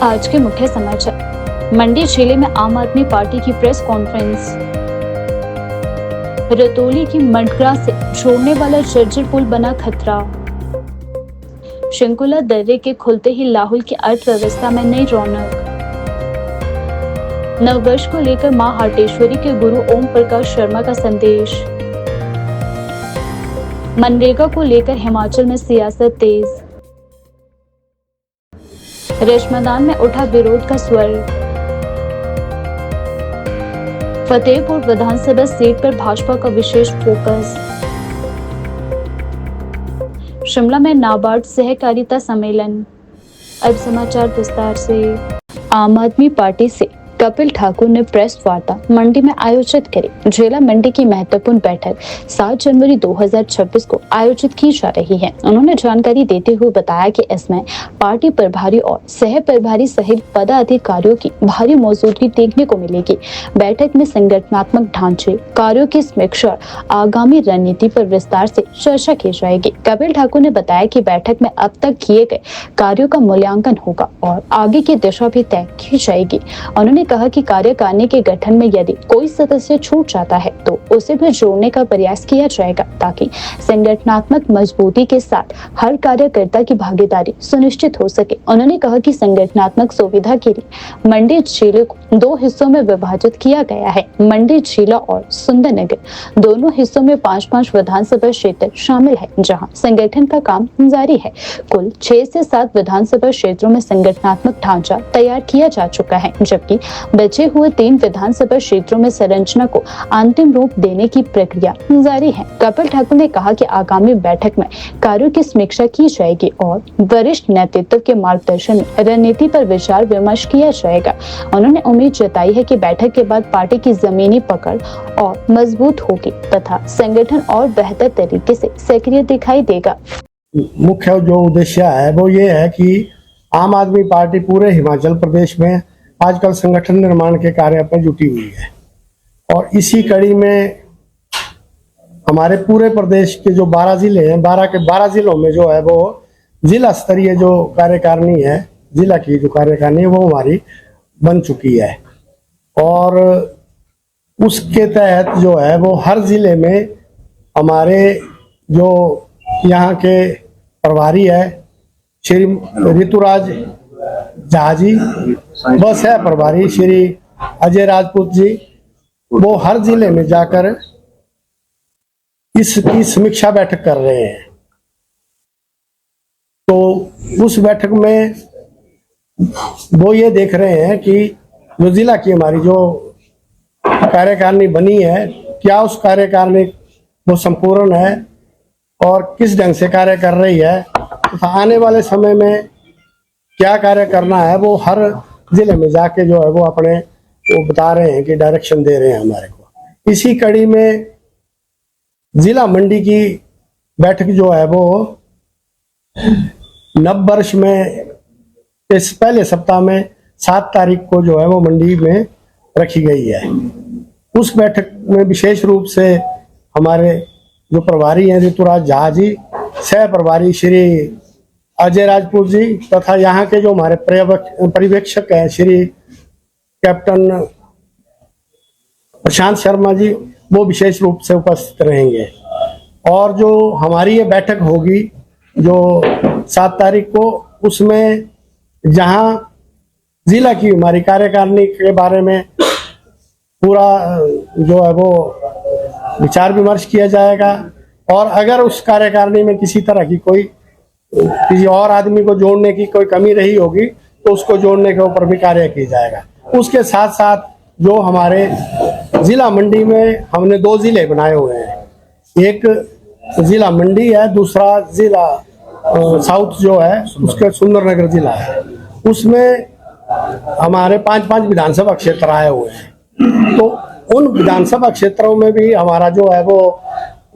आज के मुख्य समाचार। मंडी जिले में आम आदमी पार्टी की प्रेस कॉन्फ्रेंस। रतौली की मंडगरा से जोड़ने वाला जर्जर पुल बना खतरा। शंकुला दर्रे के खुलते ही लाहुल की अर्थव्यवस्था में नई रौनक। नववर्ष को लेकर मां हाटेश्वरी के गुरु ओम प्रकाश शर्मा का संदेश। मनरेगा को लेकर हिमाचल में सियासत तेज। रेशमादान में उठा विरोध का स्वर। फतेहपुर विधानसभा सीट पर भाजपा का विशेष फोकस। शिमला में नाबार्ड सहकारिता सम्मेलन। अब समाचार विस्तार से। आम आदमी पार्टी से कपिल ठाकुर ने प्रेस वार्ता मंडी में आयोजित करी। जिला मंडी की महत्वपूर्ण बैठक 7 जनवरी 2026 को आयोजित की जा रही है। उन्होंने जानकारी देते हुए बताया कि इसमें पार्टी प्रभारी और सह प्रभारी सहित पदाधिकारियों की भारी मौजूदगी देखने को मिलेगी। बैठक में संगठनात्मक ढांचे, कार्यों की समीक्षा और आगामी रणनीति पर विस्तार से चर्चा की जाएगी। कपिल ठाकुर ने बताया कि बैठक में अब तक किए गए कार्यों का मूल्यांकन होगा और आगे की दिशा भी तय की जाएगी। उन्होंने कहा कि कार्यकारिणी के गठन में यदि कोई सदस्य छूट जाता है तो उसे भी जोड़ने का प्रयास किया जाएगा ताकि संगठनात्मक मजबूती के साथ हर कार्यकर्ता की भागीदारी सुनिश्चित हो सके। उन्होंने कहा कि संगठनात्मक सुविधा के लिए मंडी जिले को 2 हिस्सों में विभाजित किया गया है। मंडी जिला और सुंदरनगर दोनों हिस्सों में 5-5 विधानसभा क्षेत्र शामिल है, जहां संगठन का काम जारी है। कुल 6 से 7 विधानसभा क्षेत्रों में संगठनात्मक ढांचा तैयार किया जा चुका है, जबकि बचे हुए 3 विधानसभा क्षेत्रों में संरचना को अंतिम रूप देने की प्रक्रिया जारी है। कपिल ठाकुर ने कहा कि आगामी बैठक में कार्यों की समीक्षा की जाएगी और वरिष्ठ नेतृत्व के मार्गदर्शन में रणनीति पर विचार विमर्श किया जाएगा। उन्होंने उम्मीद जताई है कि बैठक के बाद पार्टी की जमीनी पकड़ और मजबूत होगी तथा संगठन और बेहतर तरीके से सक्रिय दिखाई देगा। मुख्य जो उद्देश्य है वो ये है कि आम आदमी पार्टी पूरे हिमाचल प्रदेश में आजकल संगठन निर्माण के कार्य पर जुटी हुई है और इसी कड़ी में हमारे पूरे प्रदेश के जो 12 जिले हैं, 12 के 12 जिलों में जो है वो जिला स्तरीय जो कार्यकारिणी है, जिला की जो कार्यकारिणी है वो हमारी बन चुकी है और उसके तहत जो है वो हर जिले में हमारे जो यहाँ के प्रभारी है श्री ऋतुराज झा जी, व सह प्रभारी श्री अजय राजपूत जी, वो हर जिले में जाकर इसकी समीक्षा बैठक कर रहे हैं। तो उस बैठक में वो ये देख रहे हैं कि जो जिला की हमारी जो कार्यकारिणी बनी है, क्या उस कार्यकारिणी वो संपूर्ण है और किस ढंग से कार्य कर रही है तथा आने वाले समय में क्या कार्य करना है, वो हर जिले में जाके जो है वो अपने वो बता रहे हैं कि डायरेक्शन दे रहे हैं हमारे को। इसी कड़ी में जिला मंडी की बैठक जो है वो नव वर्ष में इस पहले सप्ताह में 7 तारीख को जो है वो मंडी में रखी गई है। उस बैठक में विशेष रूप से हमारे जो प्रभारी हैं ऋतुराज झा जी, सह प्रभारी श्री अजय राजपूत जी तथा यहाँ के जो हमारे पर्यवेक्षक हैं श्री कैप्टन प्रशांत शर्मा जी, वो विशेष रूप से उपस्थित रहेंगे। और जो हमारी ये बैठक होगी जो 7 तारीख को, उसमें जहाँ जिला की हमारी कार्यकारिणी के बारे में पूरा जो है वो विचार विमर्श किया जाएगा और अगर उस कार्यकारिणी में किसी तरह की किसी और आदमी को जोड़ने की कोई कमी रही होगी तो उसको जोड़ने के ऊपर भी कार्य किया जाएगा। उसके साथ साथ जो हमारे जिला मंडी में हमने 2 जिले बनाए हुए हैं, एक जिला मंडी है, दूसरा जिला साउथ जो है उसके सुंदरनगर जिला है, उसमें हमारे 5-5 विधानसभा क्षेत्र आए हुए हैं। तो उन विधानसभा क्षेत्रों में भी हमारा जो है वो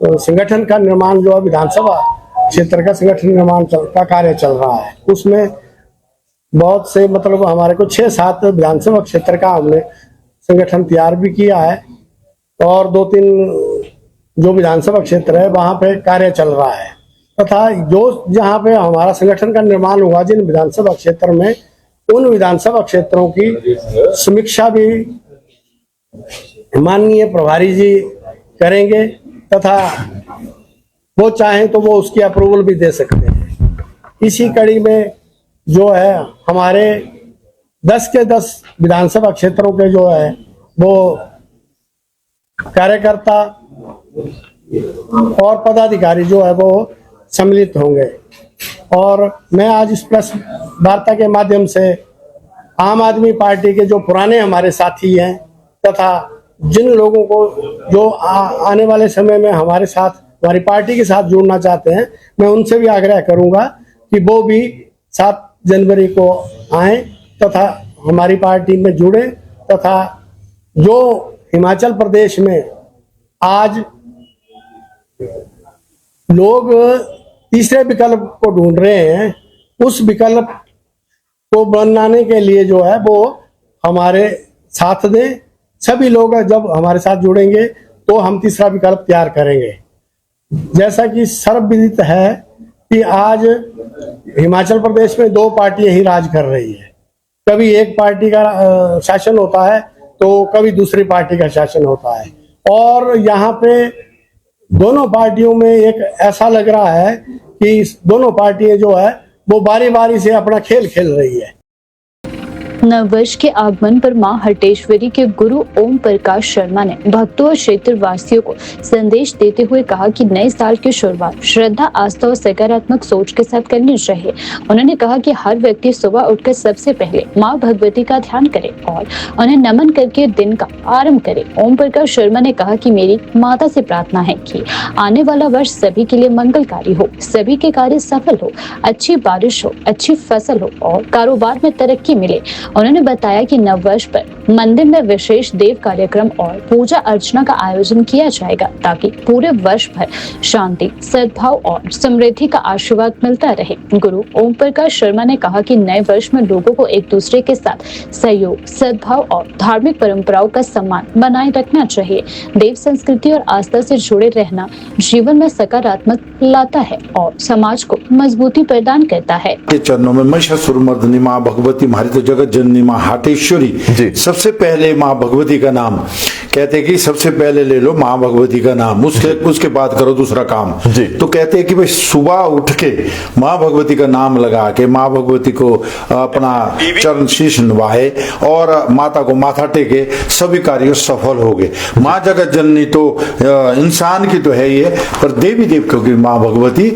संगठन का निर्माण जो है विधानसभा क्षेत्र का संगठन निर्माण का कार्य चल रहा है। उसमें बहुत से मतलब हमारे को 6-7 विधानसभा क्षेत्र का हमने संगठन तैयार भी किया है और 2-3 जो विधानसभा क्षेत्र है वहां पे कार्य चल रहा है तथा जो जहां पे हमारा संगठन का निर्माण हुआ जिन विधानसभा क्षेत्र में उन विधानसभा क्षेत्रों की समीक्षा भी माननीय प्रभारी जी करेंगे तथा वो चाहें तो वो उसकी अप्रूवल भी दे सकते हैं। इसी कड़ी में जो है हमारे 10 के 10 विधानसभा क्षेत्रों के जो है वो कार्यकर्ता और पदाधिकारी जो है वो सम्मिलित होंगे। और मैं आज इस प्रेस वार्ता के माध्यम से आम आदमी पार्टी के जो पुराने हमारे साथी हैं तथा जिन लोगों को जो आने वाले समय में हमारे साथ हमारी पार्टी के साथ जुड़ना चाहते हैं, मैं उनसे भी आग्रह करूंगा कि वो भी 7 जनवरी को आए तथा हमारी पार्टी में जुड़े तथा जो हिमाचल प्रदेश में आज लोग तीसरे विकल्प को ढूंढ रहे हैं, उस विकल्प को बनाने के लिए जो है वो हमारे साथ दें। सभी लोग जब हमारे साथ जुड़ेंगे तो हम तीसरा विकल्प तैयार करेंगे। जैसा कि सर्वविदित है कि आज हिमाचल प्रदेश में 2 पार्टियां ही राज कर रही है। कभी एक पार्टी का शासन होता है तो कभी दूसरी पार्टी का शासन होता है, और यहाँ पे दोनों पार्टियों में एक ऐसा लग रहा है कि दोनों पार्टियां जो है वो बारी बारी से अपना खेल खेल रही है। नववर्ष के आगमन पर मां हटेश्वरी के गुरु ओम प्रकाश शर्मा ने भक्तों और क्षेत्रवासियों को संदेश देते हुए कहा कि नए साल की शुरुआत श्रद्धा, आस्था और सकारात्मक सोच के साथ करनी चाहिए। उन्होंने कहा कि हर व्यक्ति सुबह उठकर सबसे पहले मां भगवती का ध्यान करे और उन्हें नमन करके दिन का आरंभ करे। ओम प्रकाश शर्मा ने कहा कि मेरी माता से प्रार्थना है कि आने वाला वर्ष सभी के लिए मंगलकारी हो, सभी के कार्य सफल हो, अच्छी बारिश हो, अच्छी फसल हो और कारोबार में तरक्की मिले। उन्होंने बताया कि नववर्ष पर मंदिर में विशेष देव कार्यक्रम और पूजा अर्चना का आयोजन किया जाएगा ताकि पूरे वर्ष भर शांति, सद्भाव और समृद्धि का आशीर्वाद मिलता रहे। गुरु ओम प्रकाश शर्मा ने कहा कि नए वर्ष में लोगों को एक दूसरे के साथ सहयोग, सद्भाव और धार्मिक परंपराओं का सम्मान बनाए रखना चाहिए। देव संस्कृति और आस्था से जुड़े रहना जीवन में सकारात्मक लाता है और समाज को मजबूती प्रदान करता है। चरणों में महिषासुरमर्दिनी माँ भगवती हमारी तो जगत जननी माँ हाटेश्वरी, सबसे पहले माँ भगवती का नाम कहते हैं कि सबसे पहले ले लो माँ भगवती का नाम, उसके बाद करो दूसरा काम। तो कहते हैं कि भाई सुबह उठ के माँ भगवती का नाम लगा के माँ भगवती को अपना चरण शीश नवाए और माता को माथा टेके, सभी कार्य सफल हो गए। माँ जगत जननी तो इंसान की तो है ही है, पर देवी देवताओं की माँ भगवती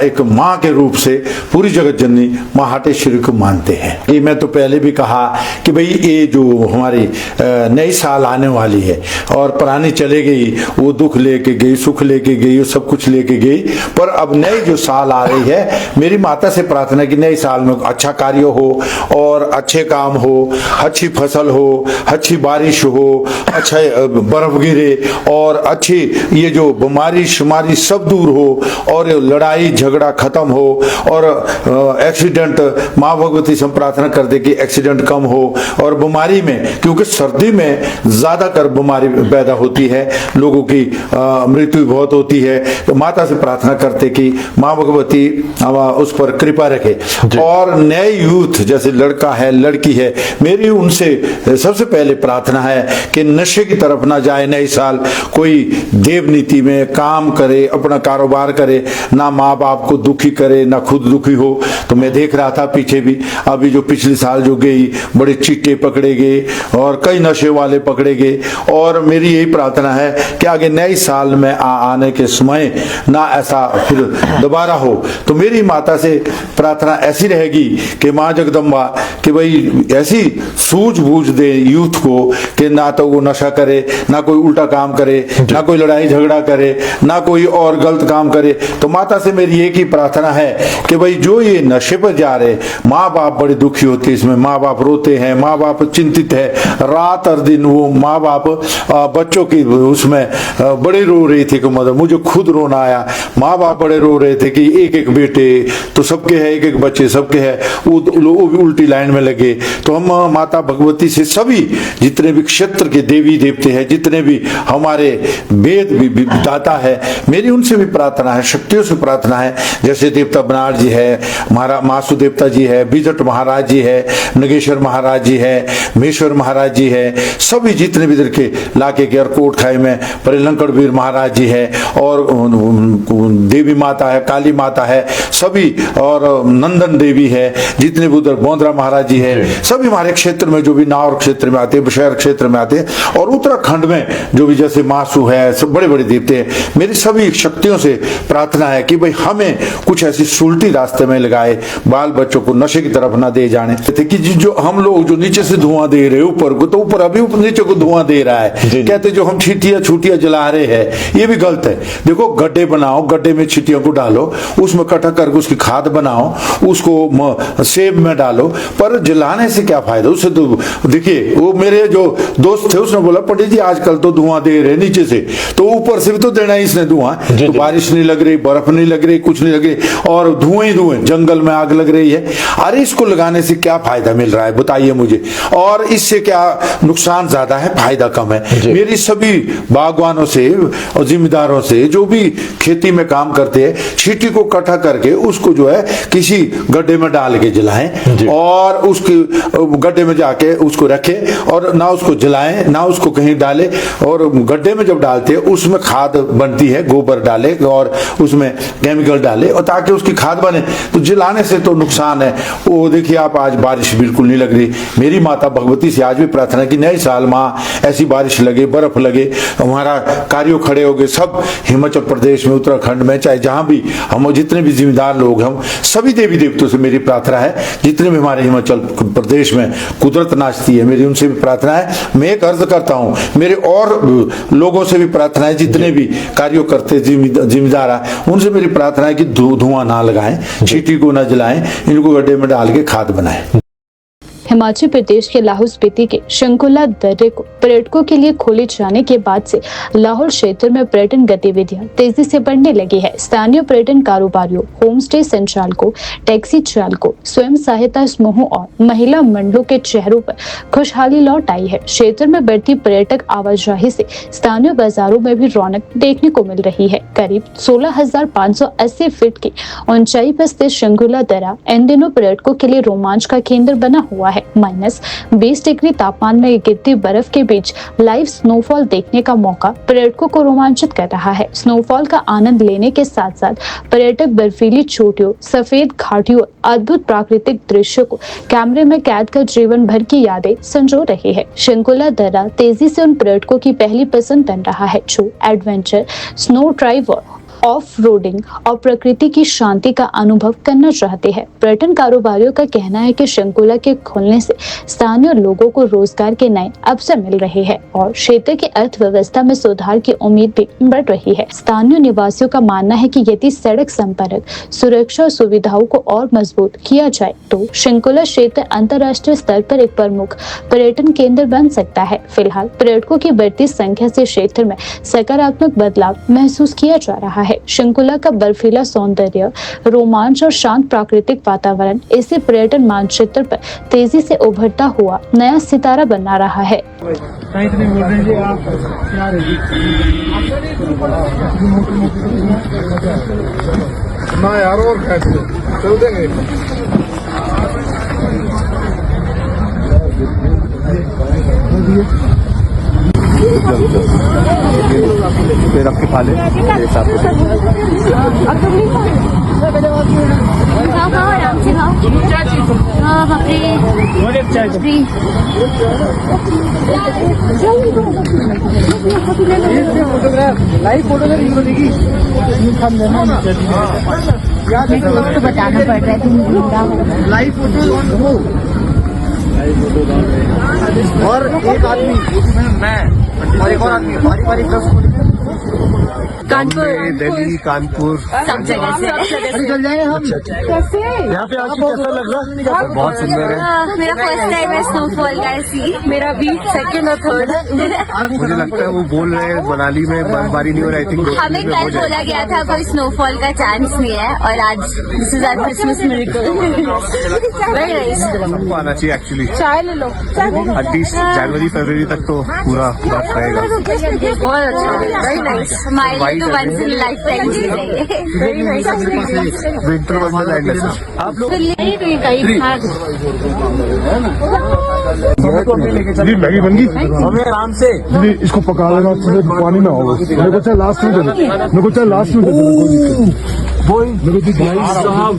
एक माँ के रूप से पूरी जगत जननी माँ हाटेश्वरी को मानते हैं। ये मैं तो पहले भी कहा कि भाई ये जो हमारी नई साल आने वाली है और पुरानी चले गई, वो दुख लेके गई, सुख लेके गई, वो सब कुछ लेके गई, पर अब नई जो साल आ रही है, मेरी माता से प्रार्थना कि नई साल में अच्छा कार्य हो और अच्छे काम हो, अच्छी फसल हो, अच्छी बारिश हो, अच्छा बर्फ गिरे और अच्छी ये जो बीमारी शुमारी सब दूर हो और लड़ाई झगड़ा खत्म हो और एक्सीडेंट माँ भगवती से प्रार्थना कर दे कि एक्सीडेंट कम हो और बीमारी में, क्योंकि सर्दी में ज्यादा कर बीमारी पैदा होती है, लोगों की मृत्यु बहुत होती है, तो माता से प्रार्थना करते कि माँ भगवती उस पर कृपा रखे। और नए यूथ जैसे लड़का है लड़की है, मेरी उनसे सबसे पहले प्रार्थना है कि नशे की तरफ ना जाए, नई साल कोई देव नीति में काम करे, अपना कारोबार करे, ना माँ बाप को दुखी करे ना खुद दुखी हो। तो मैं देख रहा था पीछे भी, अभी जो पिछले साल जो गई, बड़े चिट्टे पकड़े गए और कई नशे वाले पकड़े गए, और मेरी यही प्रार्थना है कि आगे नए साल में आने के समय ना ऐसा फिर दोबारा हो। तो मेरी माता से प्रार्थना ऐसी रहेगी कि माँ जगदम्बा कि भाई ऐसी सूझबूझ दे यूथ को कि ना तो वो नशा करे, ना कोई उल्टा काम करे, ना कोई लड़ाई झगड़ा करे, ना कोई और गलत काम करे। तो माता से मेरी एक ही प्रार्थना है कि भाई जो ये नशे पर जा रहे, माँ बाप बड़े दुखी होते हैं इसमें, माँ बाप रोते हैं, माँ बाप चिंतित है, रात और दिन वो माँ बाप बच्चों की उसमें बड़े रो रही थी कि मदर, मुझे खुद रोना आया। माँ बाप बड़े रो रहे थे कि एक एक बेटे तो सबके है, एक एक बच्चे सबके है, वो भी उल्टी लाइन में लगे। तो हम माता भगवती से सभी जितने भी क्षेत्र के देवी देवते हैं, जितने भी हमारे वेद विधाता है, मेरी उनसे भी प्रार्थना है, शक्तियों से प्रार्थना है। जैसे देवता बनार जी है, मासु देवता जी है, बिजट महाराज जी है, नगेश्वर महाराज जी है, महेश्वर महाराज जी है, सभी जितने भी इधर के लाके के कोट खाई में परिलंकड़ वीर महाराज जी है, और देवी माता है, काली माता है सभी, और नंदन देवी है, जितने भी उधर बोंदरा महाराज जी है, सभी हमारे क्षेत्र में जो भी नावर क्षेत्र में आते हैं, शहर क्षेत्र में आते हैं, और उत्तराखंड में जो भी जैसे मासू है, सब बड़े बड़े देवते हैं। मेरी सभी शक्तियों से प्रार्थना है कि भाई हमें कुछ ऐसी सुलटी रास्ते में लगाए, बाल बच्चों को नशे की तरफ ना दे जाने। कि जो हम लोग जो नीचे से धुआं दे रहे ऊपर को, तो ऊपर अभी नीचे को धुआं दे रहा है। कहते जो हम छिटिया छुटिया जला रहे हैं, ये भी गलत है। देखो गड्ढे बनाओ, गड्ढे में छिटियों को डालो, उसमें कटा करके उसकी खाद बनाओ, उसको सेब में डालो, पर जलाने से क्या फायदा उससे। तो देखिए वो मेरे जो दोस्त थे उसने बोला पंडित जी आजकल तो धुआं दे रहे नीचे से, तो ऊपर से भी तो देना है इसने धुआं। तो बारिश नहीं लग रही, बर्फ नहीं लग रही, कुछ नहीं लग रही, और धुएं ही धुएं, जंगल में आग लग रही है। अरे इसको लगाने से क्या फायदा मिल रहा है बताइए मुझे, और इससे क्या नुकसान ज्यादा है, फायदा कम है। मेरी सभी बागवानों से और जिम्मेदारों से जो भी खेती में काम करते हैं, छींटी को इकट्ठा करके उसको जो है किसी गड्ढे में डाल के जलाएं, और उसके गड्ढे में जाके उसको रखें, और ना उसको जलाएं ना उसको कहीं डालें। और गड्ढे में जब डालते हैं उसमें खाद बनती है, गोबर डाले और उसमें केमिकल डाले, और ताकि उसकी खाद बने। तो जलाने से तो नुकसान है। वो देखिए आप आज बारिश बिल्कुल नहीं लग रही। मेरी माता भगवती से आज भी प्रार्थना कि नए साल माँ ऐसी बारिश लगे, बर्फ लगे, हमारा कार्यों खड़े हो गए। सब हिमाचल प्रदेश में, उत्तराखंड में, चाहे जहां भी हम जितने भी जिम्मेदार लोग हैं, सभी देवी देवताओं से मेरी प्रार्थना है, जितने भी हमारे हिमाचल प्रदेश में कुदरत नाचती है, मेरी उनसे भी प्रार्थना है। मैं एक अर्ज करता हूं, मेरे और लोगों से भी प्रार्थना है, जितने भी कार्यों करते जिम्मेदार है, उनसे मेरी प्रार्थना है कि धुआं ना लगाएं, चींटी को ना जलाएं, इनको गड्ढे में डाल के खाद बनाएं। हिमाचल प्रदेश के लाहौल स्पीति के शंकुला दर्रे को पर्यटकों के लिए खोले जाने के बाद से लाहौल क्षेत्र में पर्यटन गतिविधियां तेजी से बढ़ने लगी है। स्थानीय पर्यटन कारोबारियों, होम स्टे संचालकों, टैक्सी चालकों, स्वयं सहायता समूहों और महिला मंडलों के चेहरों पर खुशहाली लौट आई है। क्षेत्र में बढ़ती पर्यटक आवाजाही से स्थानीय बाजारों में भी रौनक देखने को मिल रही है। करीब 16,580 फीट की ऊंचाई पर स्थित शंकुला दर्रा इन दिनों पर्यटकों के लिए रोमांच का केंद्र बना हुआ है। -20 डिग्री तापमान में गिरती बर्फ के बीच लाइव स्नोफॉल देखने का मौका पर्यटकों को रोमांचित कर रहा है। स्नोफॉल का आनंद लेने के साथ साथ पर्यटक बर्फीली चोटियों, सफेद घाटियों, अद्भुत प्राकृतिक दृश्यों को कैमरे में कैद कर जीवन भर की यादें संजो रहे हैं। शंकुला दर्रा तेजी से उन पर्यटकों की पहली पसंद बन रहा है जो adventure, snow drive, off roading और प्रकृति की शांति का अनुभव करना चाहते हैं। पर्यटन कारोबारियों का कहना है कि शंकुला के खुलने से स्थानीय लोगों को रोजगार के नए अवसर मिल रहे हैं और क्षेत्र की अर्थव्यवस्था में सुधार की उम्मीद भी बढ़ रही है। स्थानीय निवासियों का मानना है कि यदि सड़क संपर्क, सुरक्षा और सुविधाओं को और मजबूत किया जाए तो शंकुला क्षेत्र अंतर्राष्ट्रीय स्तर पर एक प्रमुख पर्यटन केंद्र बन सकता है। फिलहाल पर्यटकों की बढ़ती संख्या से क्षेत्र में सकारात्मक बदलाव महसूस किया जा रहा है। शंकुला का बर्फीला सौंदर्य, रोमांच और शांत प्राकृतिक वातावरण इसे पर्यटन मानचित्र पर तेजी से उभरता हुआ नया सितारा बना रहा है। ना यार और कैसे चल देंगे। फिर आपके फाले साथ लाइव फोटो बताना पड़ रहा है तुम लाइव फोटो और एक आदमी मैं और एक और आदमी बारी बारी कानपुर, दिल्ली, कानपुर, सब जगह से। यहाँ पे आपको कैसा लग रहा है? बहुत सुंदर है। मेरा फर्स्ट टाइम है स्नोफॉल का ऐसी। मेरा भी सेकंड और थर्ड। मुझे लगता है वो बोल रहे हैं मनाली में बर्फबारी नहीं हो रही। आई थिंक हमें कल बोला गया था कोई स्नोफॉल का चांस नहीं है और आज this is our Christmas miracle. Very nice. सबको आना चाहिए एक्चुअली। चाय ले लो। एटलीस्ट जनवरी फरवरी तक तो पूरा बर्फ रहेगा। बहुत अच्छा, वेरी नाइस। हमारे लिए तो वंस इन लाइफ टाइम चीज है ये। Very nice. विंटर वंडरलैंड है आप लोग। जी मैगी बन गई हमें आराम से जी इसको पका लेना अच्छे से पानी में होगा मेरे को चाहे लास्ट में दे दो मेरे को चाहे लास्ट में दे दो मेरे को भाई साहब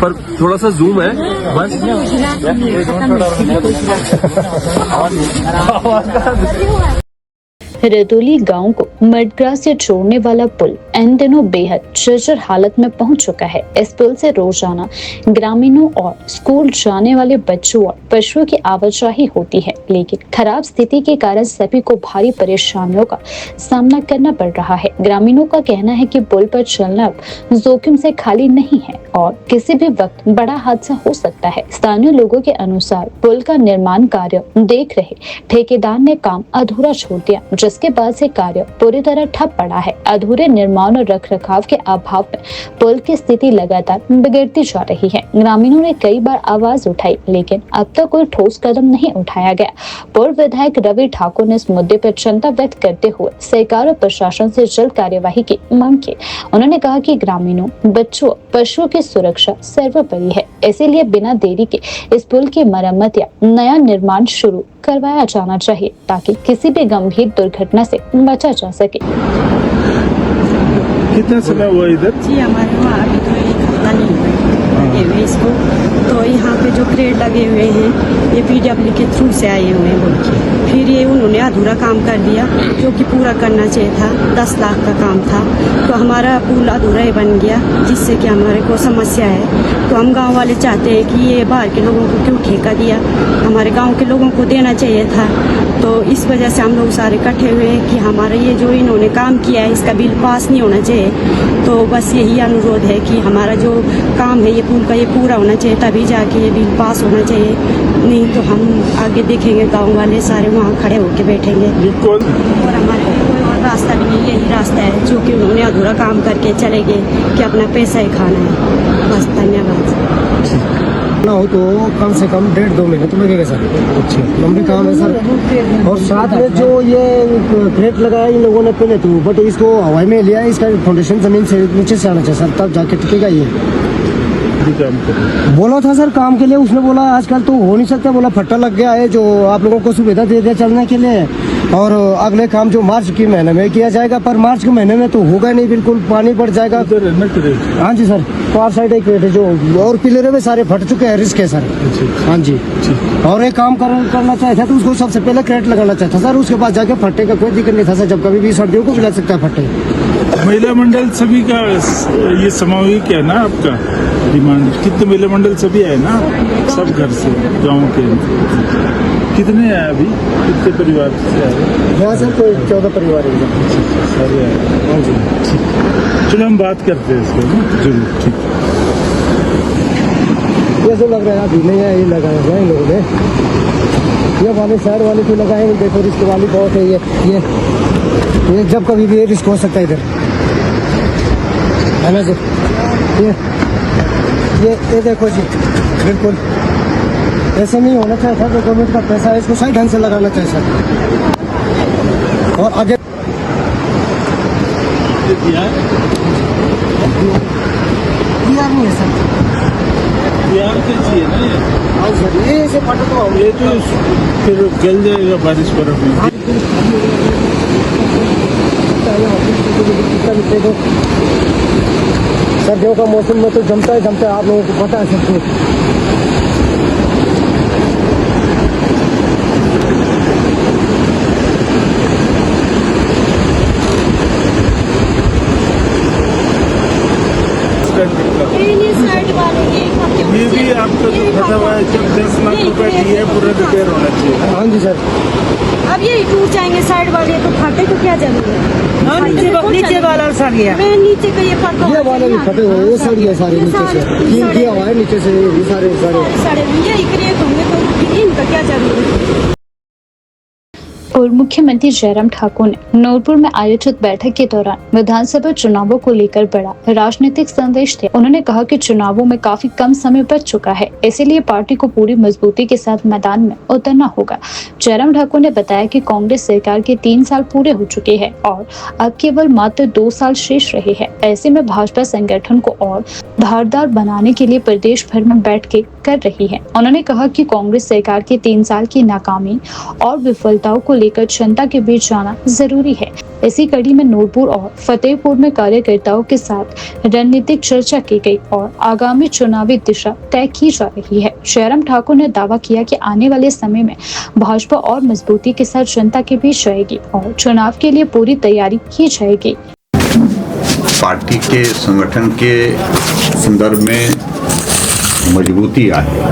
पर थोड़ा सा जूम है बस रतौली गांव को मडग्रास से जोड़ने वाला पुल इन दिनों बेहद जर्जर हालत में पहुंच चुका है। इस पुल से रोजाना ग्रामीणों और स्कूल जाने वाले बच्चों और पशुओं की आवाजाही होती है, लेकिन खराब स्थिति के कारण सभी को भारी परेशानियों का सामना करना पड़ रहा है। ग्रामीणों का कहना है कि पुल पर चलना अब जोखिम से खाली नहीं है और किसी भी वक्त बड़ा हादसा हो सकता है। स्थानीय लोगों के अनुसार पुल का निर्माण कार्य देख रहे ठेकेदार ने काम अधूरा छोड़ दिया, जिसके बाद से कार्य पूरी तरह ठप पड़ा है। अधूरे निर्माण और रखरखाव के अभाव में पुल की स्थिति लगातार बिगड़ती जा रही है। ग्रामीणों ने कई बार आवाज उठाई, लेकिन अब तक कोई ठोस कदम नहीं उठाया गया। पूर्व विधायक रवि ठाकुर ने इस मुद्दे पर चिंता व्यक्त करते हुए सरकार और प्रशासन से जल्द कार्यवाही की मांग की। उन्होंने कहा कि ग्रामीणों, बच्चों, पशुओं की सुरक्षा सर्वोपरि है, इसीलिए बिना देरी के इस पुल की मरम्मत या नया निर्माण शुरू करवाया जाना चाहिए ताकि किसी भी गंभीर दुर्घटना से बचा जा सके। कितना समय हुआ इधर जी हमारे वहाँ अभी तो एक हफ्ता नहीं लगे हुए इसको। तो यहाँ पे जो क्रेट लगे हुए हैं ये पीडब्ल्यू के थ्रू से आए हुए हैं बोल के, फिर ये उन्होंने अधूरा काम कर दिया जो कि पूरा करना चाहिए था। 10 लाख का काम था तो हमारा पुल अधूरा ही बन गया, जिससे कि हमारे को समस्या है। तो हम गांव वाले चाहते हैं कि ये बाहर के लोगों को क्यों ठेका दिया, हमारे गांव के लोगों को देना चाहिए था। तो इस वजह से हम लोग सारे इकट्ठे हुए हैं कि हमारा ये जो इन्होंने काम किया है इसका बिल पास नहीं होना चाहिए। तो बस यही अनुरोध है कि हमारा जो काम है ये पुल का ये पूरा होना चाहिए, तभी जाके ये बिल पास होना चाहिए। नहीं तो हम आगे देखेंगे गांव वाले सारे वहाँ खड़े होकर बैठेंगे और हमारे कोई और रास्ता भी नहीं, यही रास्ता है जो कि उन्होंने अधूरा काम करके चले गए कि अपना पैसा ही खाना है। बस धन्यवाद। ना हो तो कम से कम 1.5-2 महीने तो लगेगा सर। अच्छा लंबी काम है सर। और साथ में जो ये क्रेट लगाया इन लोगों ने पहले तो, बट इसको हवाई में लिया, इसका फाउंडेशन जमीन से नीचे से आना चाहिए सर, तब जाके टिकेगा ये। बोला था सर काम के लिए, उसने बोला आजकल तो हो नहीं सकता, बोला फट्टा लग गया है जो आप लोगों को सुविधा दे दिया चलने के लिए, और अगले काम जो मार्च के महीने में किया जाएगा। पर मार्च के महीने में तो होगा नहीं, बिल्कुल पानी बढ़ जाएगा। हाँ जी सर, पार साइड एक है जो, और पिलर में सारे फट चुके हैं, रिस्क है सर। हाँ जी, और एक काम करना चाहिए था तो उसको सबसे पहले क्रेट लगाना चाहिए था सर, उसके बाद जाके फट्टे का कोई दिक्कत नहीं था सर। जब कभी भी सर्दियों को भी लग सकता है फट्टे। महिला मंडल सभी का ये सामूहिक है ना आपका डिमांड? कितने महिला मंडल सभी है ना, सब घर से गाँव के? कितने हैं अभी, कितने परिवार से आए? यहाँ सर कोई 14 परिवार है सारे आए। हाँ जी, चलो हम बात करते हैं इसको ना, जरूर। ठीक ये जो लग रहा है अभी नहीं है, ये लगाया है इन लोगों ने। ये वाले साइड वाले को लगाए, देखो रिस्क वाली बहुत है ये जब कभी भी रिस्क हो सकता है इधर, है ना जी। ये देखो जी, बिल्कुल ऐसे नहीं होना चाहिए था। जो गवर्नमेंट का पैसा है इसको सही ढंग से लगाना चाहिए सर। और आगे है नहीं है सर, बिहार के चाहिए ना ये? हाँ सर, ये ऐसे फट तो ये तो फिर गल जाएगा बारिश बर्फ में। सर्दियों का मौसम में तो जमता है, आप लोगों को पता है सब कुछ। ये भी आपका जो फटा हुआ है जब 10 लाख रुपए दिए, पूरे रिपेयर होना चाहिए। हाँ जी सर। अब ये टूट जाएंगे साइड वाले, तो फाटे को क्या जरूरत है? नीचे वाला सड़ गया। मैं नीचे का ये फाटा ये वाले भी फटे हुए, ये सड़ गए सारे नीचे से, कील किया हुआ है नीचे से, ये सारे सारे ये क्रिएट होंगे तो इनका क्या जरूरत है? पूर्व मुख्यमंत्री जयराम ठाकुर ने नूरपुर में आयोजित बैठक के दौरान विधानसभा चुनावों को लेकर बड़ा राजनीतिक संदेश दिया। उन्होंने कहा कि चुनावों में काफी कम समय बच चुका है, इसीलिए पार्टी को पूरी मजबूती के साथ मैदान में उतरना होगा। जयराम ठाकुर ने बताया कि कांग्रेस सरकार के 3 साल पूरे हो चुके हैं और अब केवल मात्र 2 साल शेष रहे हैं। ऐसे में भाजपा संगठन को और धारदार बनाने के लिए प्रदेश भर में बैठकें कर रही है। उन्होंने कहा कि कांग्रेस सरकार की 3 साल की नाकामी और विफलताओं को लेकर जनता के बीच जाना जरूरी है। इसी कड़ी में नूरपुर और फतेहपुर में कार्यकर्ताओं के साथ रणनीतिक चर्चा की गई और आगामी चुनावी दिशा तय की जा रही है। जयराम ठाकुर ने दावा किया कि आने वाले समय में भाजपा और मजबूती के साथ जनता के बीच रहेगी और चुनाव के लिए पूरी तैयारी की जाएगी। पार्टी के संगठन के संदर्भ में मजबूती आए,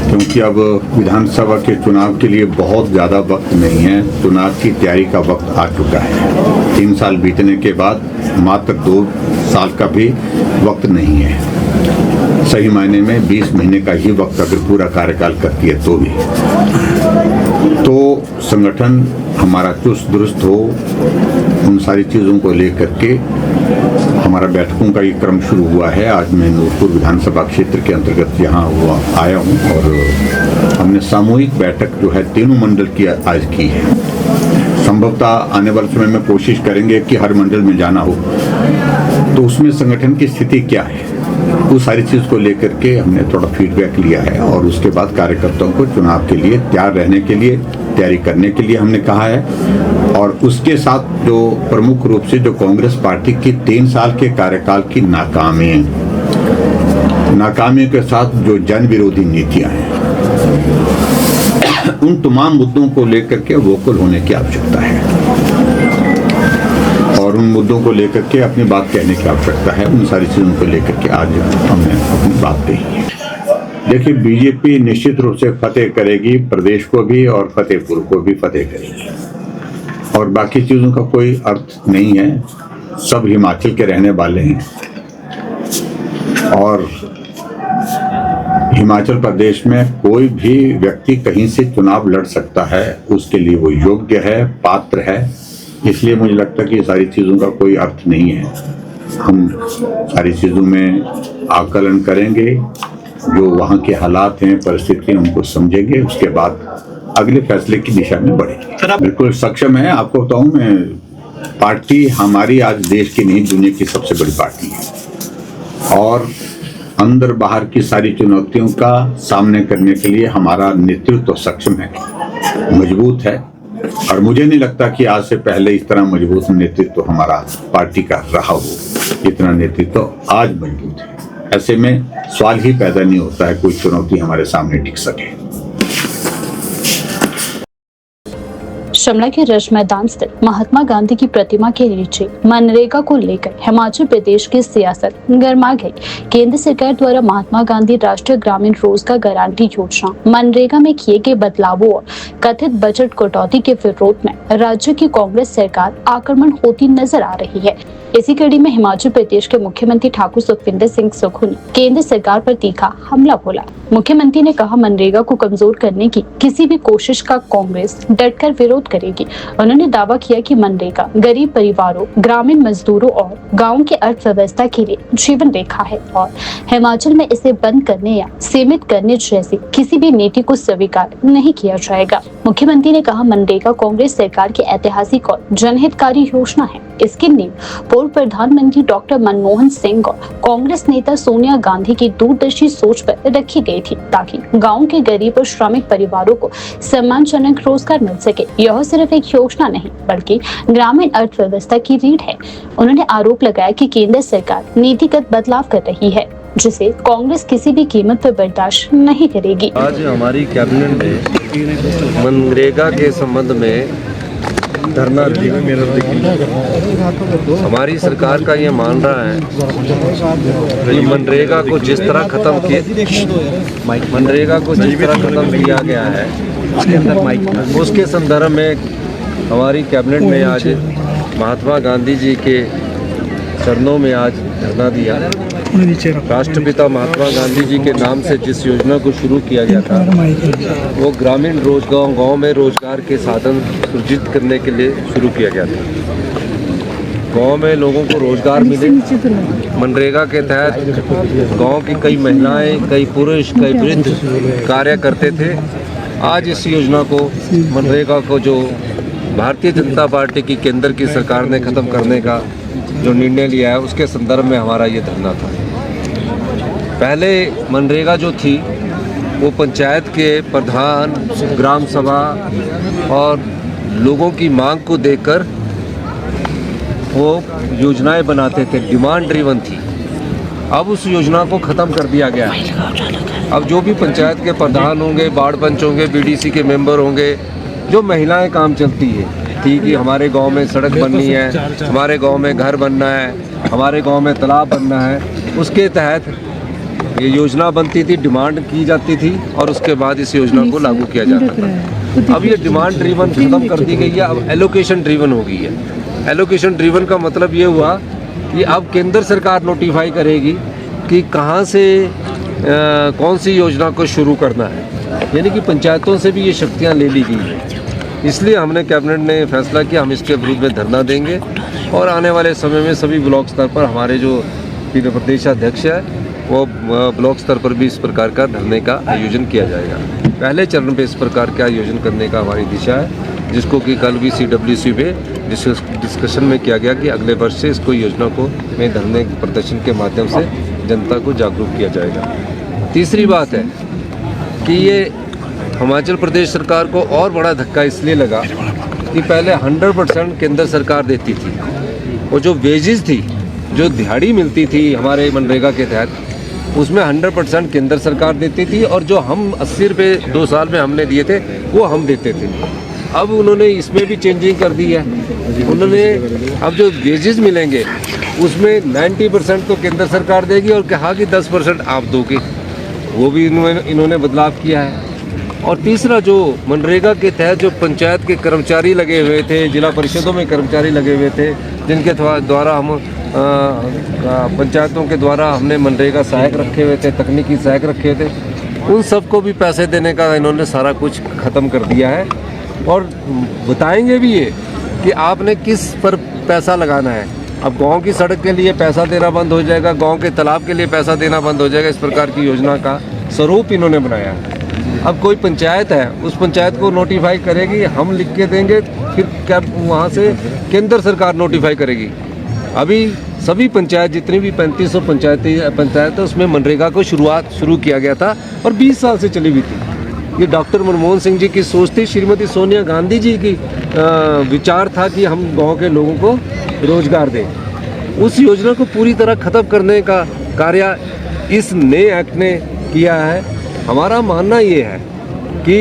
क्योंकि अब विधानसभा के चुनाव के लिए बहुत ज़्यादा वक्त नहीं है। चुनाव की तैयारी का वक्त आ चुका है। 3 साल बीतने के बाद मात्र 2 साल का भी वक्त नहीं है। सही मायने में 20 महीने का ही वक्त अगर पूरा कार्यकाल करती है तो भी, तो संगठन हमारा चुस्त दुरुस्त हो, उन सारी चीज़ों को लेकर के हमारा बैठकों का ये क्रम शुरू हुआ है। आज मैं नूरपुर विधानसभा क्षेत्र के अंतर्गत यहाँ आया हूँ और हमने सामूहिक बैठक जो है तीनों मंडल की आज की है। संभवतः आने वाले समय में कोशिश करेंगे कि हर मंडल में जाना हो, तो उसमें संगठन की स्थिति क्या है, उस सारी चीज़ को लेकर के हमने थोड़ा फीडबैक लिया है और उसके बाद कार्यकर्ताओं को चुनाव के लिए तैयार रहने के लिए, तैयारी करने के लिए हमने कहा है। और उसके साथ जो प्रमुख रूप से जो कांग्रेस पार्टी की 3 साल के कार्यकाल की नाकामी के साथ जो जन विरोधी नीतियां हैं, उन तमाम मुद्दों को लेकर के वोकल होने की आवश्यकता है और उन मुद्दों को लेकर के अपनी बात कहने की आवश्यकता है। उन सारी चीज़ों को लेकर के आज हमने अपनी बात कही है। देखिए, बीजेपी निश्चित रूप से फतेह करेगी, प्रदेश को भी और फतेहपुर को भी फतेह करेगी और बाकी चीज़ों का कोई अर्थ नहीं है। सब हिमाचल के रहने वाले हैं और हिमाचल प्रदेश में कोई भी व्यक्ति कहीं से चुनाव लड़ सकता है, उसके लिए वो योग्य है, पात्र है। इसलिए मुझे लगता है कि सारी चीज़ों का कोई अर्थ नहीं है। हम सारी चीज़ों में आकलन करेंगे, जो वहाँ के हालात हैं, परिस्थितियाँ, उनको समझेंगे, उसके बाद अगले फैसले की दिशा में बढ़ेंगे। बिल्कुल सक्षम है। आपको बताऊँ मैं, पार्टी हमारी आज देश की नहीं, दुनिया की सबसे बड़ी पार्टी है और अंदर बाहर की सारी चुनौतियों का सामना करने के लिए हमारा नेतृत्व सक्षम है, मजबूत है और मुझे नहीं लगता कि आज से पहले इस तरह मजबूत नेतृत्व हमारा पार्टी का रहा हो। इतना नेतृत्व आज मजबूत है। ऐसे में सवाल ही पैदा नहीं होता है कोई चुनौती हमारे सामने टिक सके। शिमला के रश मैदान स्थित महात्मा गांधी की प्रतिमा के नीचे मनरेगा को लेकर हिमाचल प्रदेश की सियासत गर्मा गई। केंद्र सरकार द्वारा महात्मा गांधी राष्ट्रीय ग्रामीण रोजगार गारंटी योजना मनरेगा में किए गए बदलावों और कथित बजट कटौती के विरोध में राज्य की कांग्रेस सरकार आक्रमण होती नजर आ रही है। इसी कड़ी में हिमाचल प्रदेश के मुख्यमंत्री ठाकुर सुखविंदर सिंह सुक्खू ने केंद्र सरकार पर तीखा हमला बोला। मुख्यमंत्री ने कहा, मनरेगा को कमजोर करने की किसी भी कोशिश का कांग्रेस डटकर विरोध करेगी। उन्होंने दावा किया कि मनरेगा गरीब परिवारों, ग्रामीण मजदूरों और गाँव की अर्थव्यवस्था के लिए जीवन रेखा है और हिमाचल में इसे बंद करने या सीमित करने जैसी किसी भी नीति को स्वीकार नहीं किया जाएगा। मुख्यमंत्री ने कहा, मनरेगा कांग्रेस सरकार की ऐतिहासिक और जनहितकारी योजना है। इसकी नींव पूर्व प्रधानमंत्री डॉक्टर मनमोहन सिंह और कांग्रेस नेता सोनिया गांधी की दूरदर्शी सोच पर रखी गई थी, ताकि गांव के गरीब और श्रमिक परिवारों को सम्मानजनक रोजगार मिल सके। यह सिर्फ एक योजना नहीं बल्कि ग्रामीण अर्थव्यवस्था की रीढ़ है। उन्होंने आरोप लगाया कि केंद्र सरकार नीतिगत बदलाव कर रही है, जिसे कांग्रेस किसी भी कीमत पर बर्दाश्त नहीं करेगी। आज हमारी कैबिनेट ने मनरेगा के संबंध में धरना दिया। हमारी सरकार का ये मान रहा है कि मनरेगा को जिस तरह खत्म किया गया है उसके संदर्भ में हमारी कैबिनेट में आज महात्मा गांधी जी के चरणों में आज धरना दिया। राष्ट्रपिता महात्मा गांधी जी के नाम से जिस योजना को शुरू किया गया था वो ग्रामीण गांव में रोजगार के साधन सृजित करने के लिए शुरू किया गया था। गांव में लोगों को रोजगार मिले। मनरेगा के तहत गांव की कई महिलाएं, कई पुरुष, कई वृद्ध कार्य करते थे। आज इस योजना को, मनरेगा को, जो भारतीय जनता पार्टी की केंद्र की सरकार ने ख़त्म करने का जो निर्णय लिया है उसके संदर्भ में हमारा ये धरना था। पहले मनरेगा जो थी वो पंचायत के प्रधान, ग्राम सभा और लोगों की मांग को देखकर वो योजनाएं बनाते थे, डिमांड ड्रिवन थी। अब उस योजना को ख़त्म कर दिया गया है। अब जो भी पंचायत के प्रधान होंगे, वार्ड पंच होंगे, बीडीसी के मेंबर होंगे, जो महिलाएं काम चलती है कि हमारे गांव में सड़क बननी है, हमारे गांव में घर बनना है, हमारे गांव में तालाब बनना है, उसके तहत ये योजना बनती थी, डिमांड की जाती थी और उसके बाद इस योजना को लागू किया जाता था। अब ये डिमांड ड्रिवन खत्म कर दी गई है, अब एलोकेशन ड्रिवन हो गई है। एलोकेशन ड्रिवन का मतलब ये हुआ कि अब केंद्र सरकार नोटिफाई करेगी कि कहाँ से कौन सी योजना को शुरू करना है, यानी कि पंचायतों से भी ये शक्तियाँ ले ली गई हैं। इसलिए हमने कैबिनेट ने फैसला किया हम इसके विरुद्ध में धरना देंगे और आने वाले समय में सभी ब्लॉक स्तर पर हमारे जो प्रदेशाध्यक्ष है वो ब्लॉक स्तर पर भी इस प्रकार का धरने का आयोजन किया जाएगा। पहले चरण पे इस प्रकार का आयोजन करने का हमारी दिशा है, जिसको कि कल भी CWC पे डिस्कशन में किया गया कि अगले वर्ष से इसको योजना को में धरने प्रदर्शन के माध्यम से जनता को जागरूक किया जाएगा। तीसरी बात है कि ये हिमाचल प्रदेश सरकार को और बड़ा धक्का इसलिए लगा कि पहले 100% केंद्र सरकार देती थी और जो वेजेस थी, जो दिहाड़ी मिलती थी हमारे मनरेगा के तहत, उसमें 100% केंद्र सरकार देती थी और जो हम 80 रुपये 2 साल में हमने दिए थे वो हम देते थे। अब उन्होंने इसमें भी चेंजिंग कर दी है। उन्होंने अब जो वेजेस मिलेंगे उसमें 90% तो केंद्र सरकार देगी और कहा कि 10% आप दोगे, वो भी इन्होंने बदलाव किया है। और तीसरा, जो मनरेगा के तहत जो पंचायत के कर्मचारी लगे हुए थे, जिला परिषदों में कर्मचारी लगे हुए थे, जिनके द्वारा हम पंचायतों के द्वारा हमने मनरेगा सहायक रखे हुए थे, तकनीकी सहायक रखे हुए थे, उन सबको भी पैसे देने का इन्होंने सारा कुछ ख़त्म कर दिया है। और बताएंगे भी ये कि आपने किस पर पैसा लगाना है। अब गांव की सड़क के लिए पैसा देना बंद हो जाएगा, गांव के तालाब के लिए पैसा देना बंद हो जाएगा। इस प्रकार की योजना का स्वरूप इन्होंने बनाया है। अब कोई पंचायत है, उस पंचायत को नोटिफाई करेगी, हम लिख के देंगे, फिर क्या वहाँ से केंद्र सरकार नोटिफाई करेगी। अभी सभी पंचायत, जितनी भी 3500 पंचायत है, उसमें मनरेगा को शुरू किया गया था और 20 साल से चली हुई थी। ये डॉक्टर मनमोहन सिंह जी की सोच थी, श्रीमती सोनिया गांधी जी की विचार था कि हम गांव के लोगों को रोजगार दें। उस योजना को पूरी तरह ख़त्म करने का कार्य इस नए एक्ट ने किया है। हमारा मानना ये है कि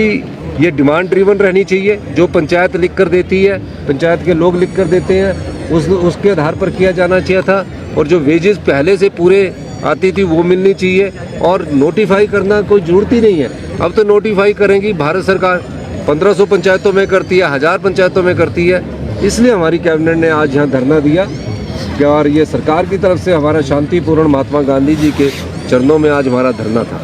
ये डिमांड ड्रिवन रहनी चाहिए। जो पंचायत लिख कर देती है, पंचायत के लोग लिख कर देते हैं, उसके आधार पर किया जाना चाहिए था। और जो वेजेस पहले से पूरे आती थी वो मिलनी चाहिए और नोटिफाई करना कोई ज़रूरत ही नहीं है। अब तो नोटिफाई करेंगी भारत सरकार, 1500 पंचायतों में करती है, 1000 पंचायतों में करती है। इसलिए हमारी कैबिनेट ने आज यहाँ धरना दिया और ये सरकार की तरफ से हमारा शांतिपूर्ण महात्मा गांधी जी के चरणों में आज हमारा धरना था।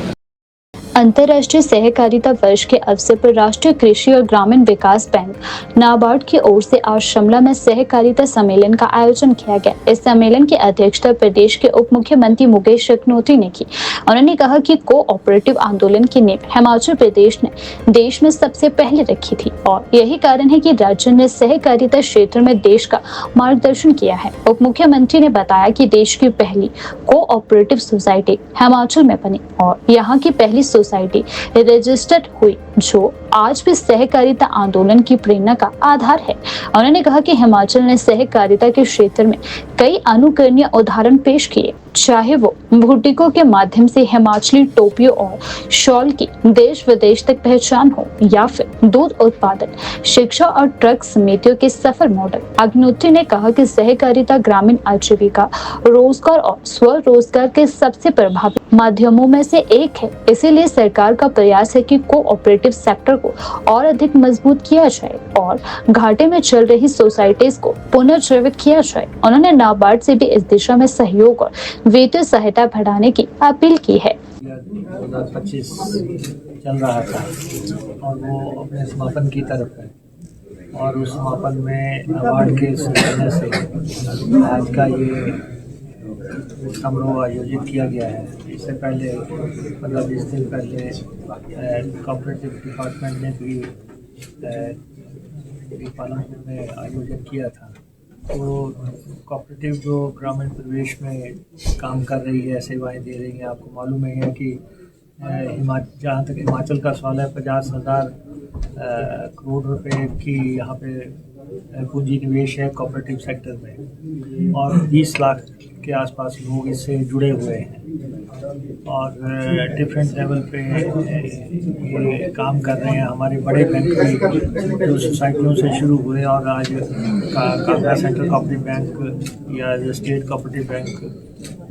अंतर्राष्ट्रीय सहकारिता वर्ष के अवसर पर राष्ट्रीय कृषि और ग्रामीण विकास बैंक नाबार्ड की ओर से आज शिमला में सहकारिता सम्मेलन का आयोजन किया गया। इस सम्मेलन की अध्यक्षता प्रदेश के उप मुख्यमंत्री मुकेश अग्निहोत्री ने की। उन्होंने कहा कि कोऑपरेटिव आंदोलन की नींव हिमाचल प्रदेश ने देश में सबसे पहले रखी थी और यही कारण है कि राज्य ने सहकारिता क्षेत्र में देश का मार्गदर्शन किया है। उप मुख्यमंत्री ने बताया कि देश की पहली कोऑपरेटिव सोसाइटी हिमाचल में बनी और यहाँ की पहली सोसाइटी रजिस्टर्ड हुई, जो आज भी सहकारिता आंदोलन की प्रेरणा का आधार है। उन्होंने कहा कि हिमाचल ने सहकारिता के क्षेत्र में कई अनुकरणीय उदाहरण पेश किए, चाहे वो बुटीकों के माध्यम से हिमाचली टोपियों और शॉल की देश विदेश तक पहचान हो, या फिर दूध उत्पादन, शिक्षा और ट्रक समितियों के सफल मॉडल। अग्निहोत्री ने कहा कि सहकारिता ग्रामीण आजीविका, रोजगार और स्वरोजगार के सबसे प्रभावी माध्यमों में से एक है। इसीलिए सरकार का प्रयास है कि कोऑपरेटिव सेक्टर को और अधिक मजबूत किया जाए और घाटे में चल रही सोसाइटीज को पुनर्जीवित किया जाए। उन्होंने नाबार्ड से भी इस दिशा में सहयोग और वित्तीय सहायता बढ़ाने की अपील की है। 2025 चल रहा था और वो अपने समापन की तरफ है, और उस समापन में नाबार्ड के सहयोग से आज का ये समारोह आयोजित किया गया है। इससे पहले 15-20 दिन पहले कोऑपरेटिव डिपार्टमेंट ने भी पालमपुर में आयोजन किया था। तो कोऑपरेटिव जो ग्रामीण परिवेश में काम कर रही है, सेवाएं दे रही हैं। आपको मालूम है कि जहाँ तक हिमाचल का सवाल है, 50,000 करोड़ रुपए की यहाँ पे पूंजी निवेश है कोऑपरेटिव सेक्टर में, और 20 लाख के आसपास लोग इससे जुड़े हुए हैं और डिफरेंट लेवल पे ये काम कर रहे हैं। हमारे बड़े बैंक भी जो सोसाइटियों से शुरू हुए और आज कांगड़ा सेंट्रल कोऑपरेटिव बैंक या स्टेट कोऑपरेटिव बैंक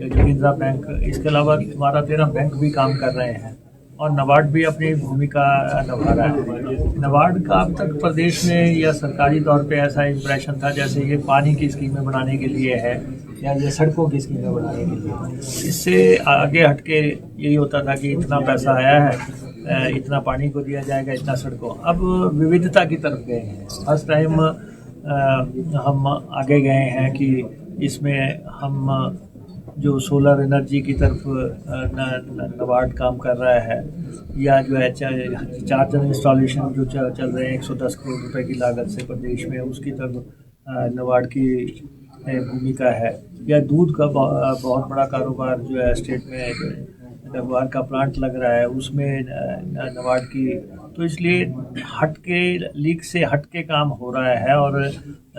या जोगिंद्रा बैंक, इसके अलावा 12-13 बैंक भी काम कर रहे हैं और नाबार्ड भी अपनी भूमिका निभा रहा है। नाबार्ड का अब तक प्रदेश में या सरकारी तौर पे ऐसा इम्प्रेशन था जैसे ये पानी की स्कीमें बनाने के लिए है या ये सड़कों की स्कीमें बनाने के लिए। इससे आगे हटके यही होता था कि इतना पैसा आया है, इतना पानी को दिया जाएगा, इतना सड़कों। अब विविधता की तरफ गए हैं। फर्स्ट टाइम हम आगे गए हैं कि इसमें हम जो सोलर एनर्जी की तरफ नाबार्ड काम कर रहा है, या जो है चार्जर इंस्टॉलेशन जो चल रहे हैं 110 करोड़ रुपए की लागत से प्रदेश में, उसकी तरफ नाबार्ड की भूमिका है। या दूध का बहुत बड़ा कारोबार जो है स्टेट में नाबार्ड का प्लांट लग रहा है, उसमें नाबार्ड की। तो इसलिए हटके लीक से हटके काम हो रहा है और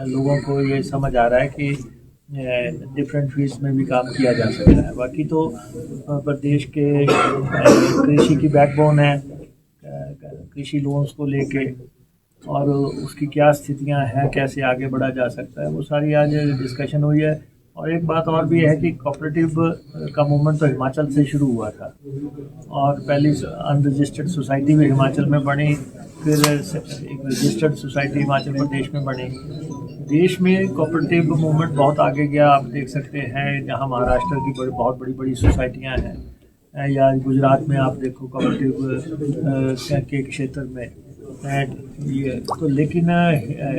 लोगों को ये समझ आ रहा है कि डिफरेंट फील्ड्स में भी काम किया जा सकता है। बाकी तो प्रदेश के कृषि की बैकबोन है, कृषि लोन्स को लेके और उसकी क्या स्थितियां हैं, कैसे आगे बढ़ा जा सकता है, वो सारी आज डिस्कशन हुई है। और एक बात और भी है कि कोऑपरेटिव का मूवमेंट तो हिमाचल से शुरू हुआ था और पहली अनरजिस्टर्ड सोसाइटी भी हिमाचल में बनी, फिर एक रजिस्टर्ड सोसाइटी हिमाचल प्रदेश में बनी। देश में कोऑपरेटिव मूवमेंट बहुत आगे गया। आप देख सकते हैं जहां महाराष्ट्र की बहुत बड़ी सोसाइटियां हैं, या गुजरात में आप देखो कोऑपरेटिव के क्षेत्र में ये तो। लेकिन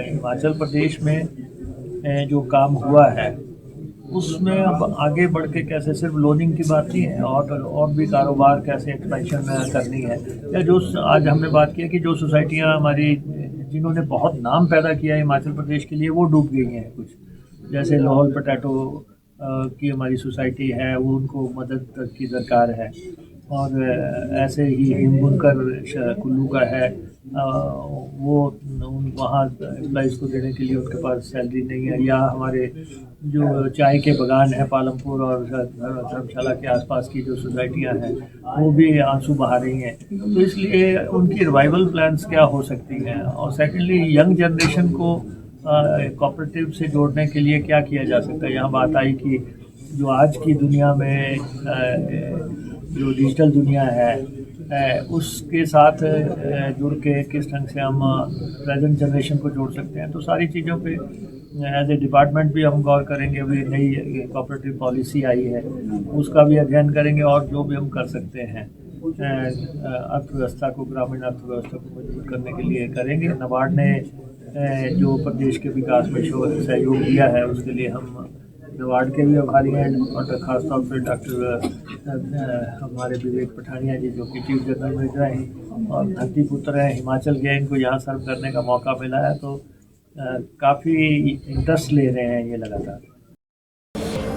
हिमाचल प्रदेश में जो काम हुआ है उसमें अब आगे बढ़ के कैसे सिर्फ लोनिंग की बात नहीं है और भी कारोबार कैसे एक्सपेंशन करनी है। या जो आज हमने बात की है कि जो सोसाइटियां हमारी जिन्होंने बहुत नाम पैदा किया हिमाचल प्रदेश के लिए वो डूब गई हैं कुछ, जैसे लाहौल पोटैटो की हमारी सोसाइटी है, वो उनको मदद की दरकार है। और ऐसे ही हिमबुनकर कुल्लू का है, वो वहाँ एम्प्लॉइज़ को देने के लिए उनके पास सैलरी नहीं है। या हमारे जो चाय के बागान हैं पालमपुर और धर्मशाला के आसपास की जो सोसाइटियाँ हैं वो भी आंसू बहा रही हैं। तो इसलिए उनकी रिवाइवल प्लान्स क्या हो सकती हैं। और सेकेंडली यंग जनरेशन को कोऑपरेटिव से जोड़ने के लिए क्या किया जा सकता है। यहाँ बात आई कि जो आज की दुनिया में जो डिजिटल दुनिया है उसके साथ जुड़ के किस ढंग से हम प्रेजेंट जनरेशन को जोड़ सकते हैं। तो सारी चीज़ों पे एज ए डिपार्टमेंट भी हम गौर करेंगे। अभी नई कोऑपरेटिव पॉलिसी आई है उसका भी अध्ययन करेंगे और जो भी हम कर सकते हैं अर्थव्यवस्था को, ग्रामीण अर्थव्यवस्था को मजबूत करने के लिए करेंगे। नाबार्ड ने जो प्रदेश के विकास में सहयोग दिया है उसके लिए हम नाबार्ड के भी आभारी हैं। और खासतौर पर डॉक्टर हमारे विवेक पठानिया जी जो कि चीफ जनरल मैनेजर हैं और धरती पुत्र हैं, हिमाचल गए, इनको यहाँ सर्व करने का मौका मिला है। तो काफ़ी इंटरेस्ट ले रहे हैं ये लगातार।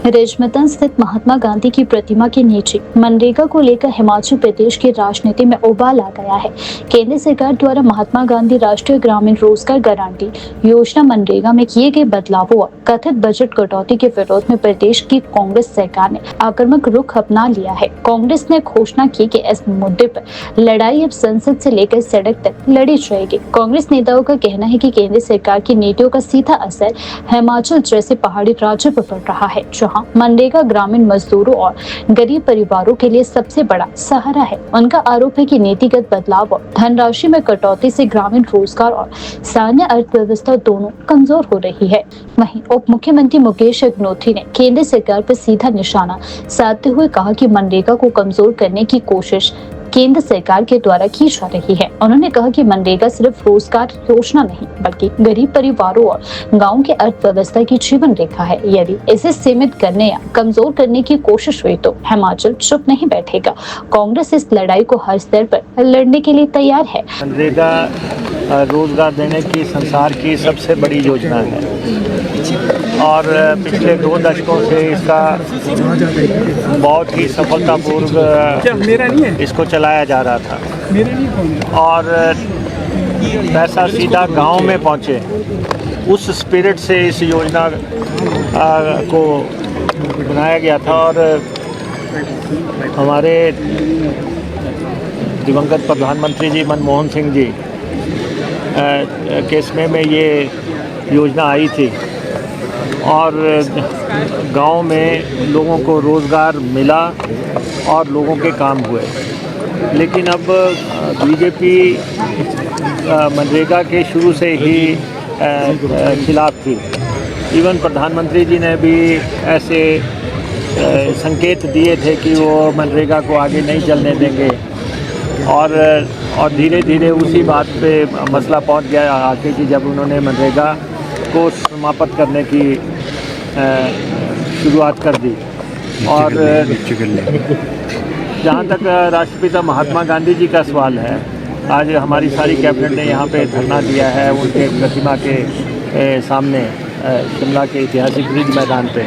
रेजमतन स्थित महात्मा गांधी की प्रतिमा के नीचे मनरेगा को लेकर हिमाचल प्रदेश की राजनीति में उबाल आ गया है। केंद्र सरकार द्वारा महात्मा गांधी राष्ट्रीय ग्रामीण रोजगार गारंटी योजना मनरेगा में किए गए बदलावों और कथित बजट कटौती के विरोध में प्रदेश की कांग्रेस सरकार ने आक्रामक रुख अपना लिया है। कांग्रेस ने घोषणा की कि इस मुद्दे पर लड़ाई अब संसद से लेकर सड़क तक लड़ी जाएगी। कांग्रेस नेताओं का कहना है कि केंद्र सरकार की नीतियों का सीधा असर हिमाचल जैसे पहाड़ी राज्यों पर पड़ रहा है, जहां मनरेगा ग्रामीण मजदूरों और गरीब परिवारों के लिए सबसे बड़ा सहारा है। उनका आरोप है कि नीतिगत बदलाव और धनराशि में कटौती से ग्रामीण रोजगार और स्थानीय अर्थव्यवस्था दोनों कमजोर हो रही है। वहीं उप मुख्यमंत्री मुकेश अग्निहोत्री ने केंद्र सरकार पर सीधा निशाना साधते हुए कहा कि मनरेगा को कमजोर करने की कोशिश केंद्र सरकार के द्वारा की जा रही है। उन्होंने कहा कि मनरेगा सिर्फ रोजगार योजना नहीं बल्कि गरीब परिवारों और गांव की अर्थव्यवस्था की जीवन रेखा है। यदि इसे सीमित करने या कमजोर करने की कोशिश हुई तो हिमाचल चुप नहीं बैठेगा। कांग्रेस इस लड़ाई को हर स्तर पर लड़ने के लिए तैयार है। मनरेगा रोजगार देने की संसार की सबसे बड़ी योजना है और पिछले 2 दशकों से इसका बहुत ही सफलतापूर्वक इसको चलाया जा रहा था और पैसा सीधा गांव में पहुंचे, उस स्पिरिट से इस योजना को बनाया गया था। और हमारे दिवंगत प्रधानमंत्री जी मनमोहन सिंह जी के समय में ये योजना आई थी और गांव में लोगों को रोज़गार मिला और लोगों के काम हुए। लेकिन अब बीजेपी मनरेगा के शुरू से ही खिलाफ थी। इवन प्रधानमंत्री जी ने भी ऐसे संकेत दिए थे कि वो मनरेगा को आगे नहीं चलने देंगे और धीरे धीरे उसी बात पे मसला पहुंच गया आके कि जब उन्होंने मनरेगा को समाप्त करने की शुरुआत कर दी। और जहाँ तक राष्ट्रपिता महात्मा गांधी जी का सवाल है, आज हमारी सारी कैबिनेट ने यहाँ पे धरना दिया है उनके प्रतिमा के सामने शिमला के ऐतिहासिक रिज मैदान पे।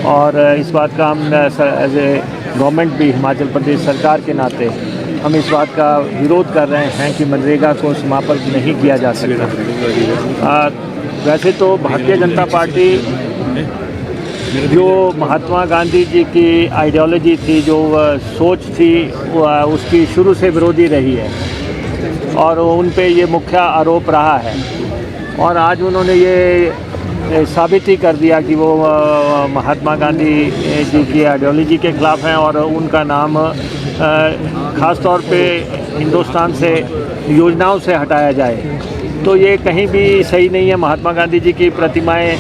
और इस बात का हम एज ए गवर्नमेंट भी हिमाचल प्रदेश सरकार के नाते हम इस बात का विरोध कर रहे हैं कि मनरेगा को समाप्त नहीं किया जा सकता। वैसे तो भारतीय जनता पार्टी जो महात्मा गांधी जी की आइडियोलॉजी थी, जो सोच थी, उसकी शुरू से विरोधी रही है और उन पे ये मुख्य आरोप रहा है। और आज उन्होंने ये साबित ही कर दिया कि वो महात्मा गांधी जी की आइडियोलॉजी के ख़िलाफ़ हैं और उनका नाम ख़ास तौर पे हिंदुस्तान से योजनाओं से हटाया जाए, तो ये कहीं भी सही नहीं है। महात्मा गांधी जी की प्रतिमाएं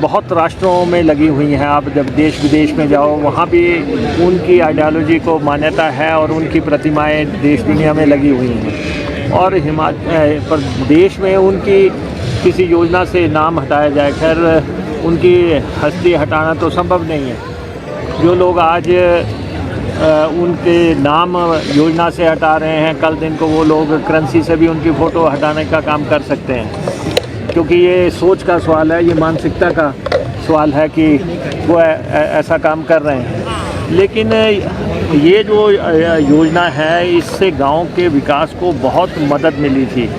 बहुत राष्ट्रों में लगी हुई हैं। आप जब देश विदेश में जाओ वहाँ भी उनकी आइडियोलॉजी को मान्यता है और उनकी प्रतिमाएं देश दुनिया में लगी हुई हैं। और प्रदेश में उनकी किसी योजना से नाम हटाया जाए, खैर उनकी हस्ती हटाना तो संभव नहीं है। जो लोग आज उनके नाम योजना से हटा रहे हैं, कल दिन को वो लोग करेंसी से भी उनकी फ़ोटो हटाने का काम कर सकते हैं, क्योंकि ये सोच का सवाल है, ये मानसिकता का सवाल है कि वो ऐसा काम कर रहे हैं। लेकिन ये जो योजना है, इससे गांव के विकास को बहुत मदद मिली थी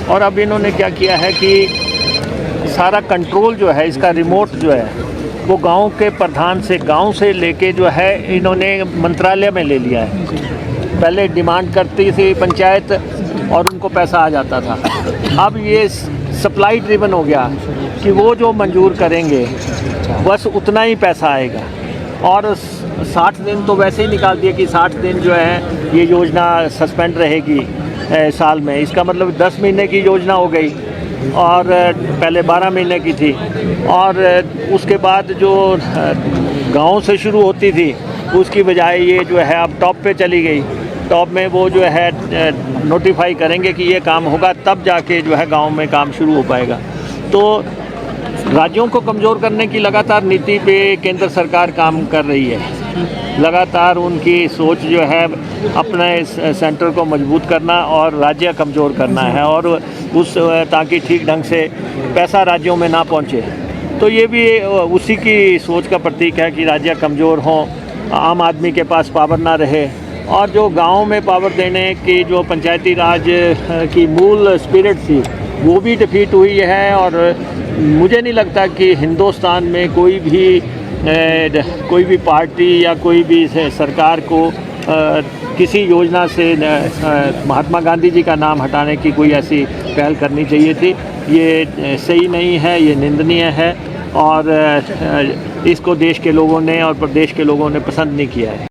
और अब इन्होंने क्या किया है कि सारा कंट्रोल जो है, इसका रिमोट जो है वो गांव के प्रधान से, गांव से लेके जो है इन्होंने मंत्रालय में ले लिया है। पहले डिमांड करती थी पंचायत और उनको पैसा आ जाता था, अब ये सप्लाई ड्रिवन हो गया कि वो जो मंजूर करेंगे बस उतना ही पैसा आएगा। और 60 दिन तो वैसे ही निकाल दिए कि 60 दिन जो है ये योजना सस्पेंड रहेगी साल में। इसका मतलब 10 महीने की योजना हो गई और पहले 12 महीने की थी। और उसके बाद जो गांव से शुरू होती थी उसकी बजाय ये जो है अब टॉप पे चली गई। टॉप में वो जो है नोटिफाई करेंगे कि ये काम होगा, तब जाके जो है गांव में काम शुरू हो पाएगा। तो राज्यों को कमज़ोर करने की लगातार नीति पे केंद्र सरकार काम कर रही है। लगातार उनकी सोच जो है अपने सेंटर को मजबूत करना और राज्य कमज़ोर करना है, और उस ताकि ठीक ढंग से पैसा राज्यों में ना पहुंचे। तो ये भी उसी की सोच का प्रतीक है कि राज्य कमज़ोर हों, आम आदमी के पास पावर ना रहे, और जो गाँव में पावर देने की जो पंचायती राज की मूल स्पिरिट थी वो भी डिफीट हुई है। और मुझे नहीं लगता कि हिंदुस्तान में कोई भी पार्टी या कोई भी सरकार को किसी योजना से महात्मा गांधी जी का नाम हटाने की कोई ऐसी पहल करनी चाहिए थी। ये सही नहीं है, ये निंदनीय है, और इसको देश के लोगों ने और प्रदेश के लोगों ने पसंद नहीं किया है।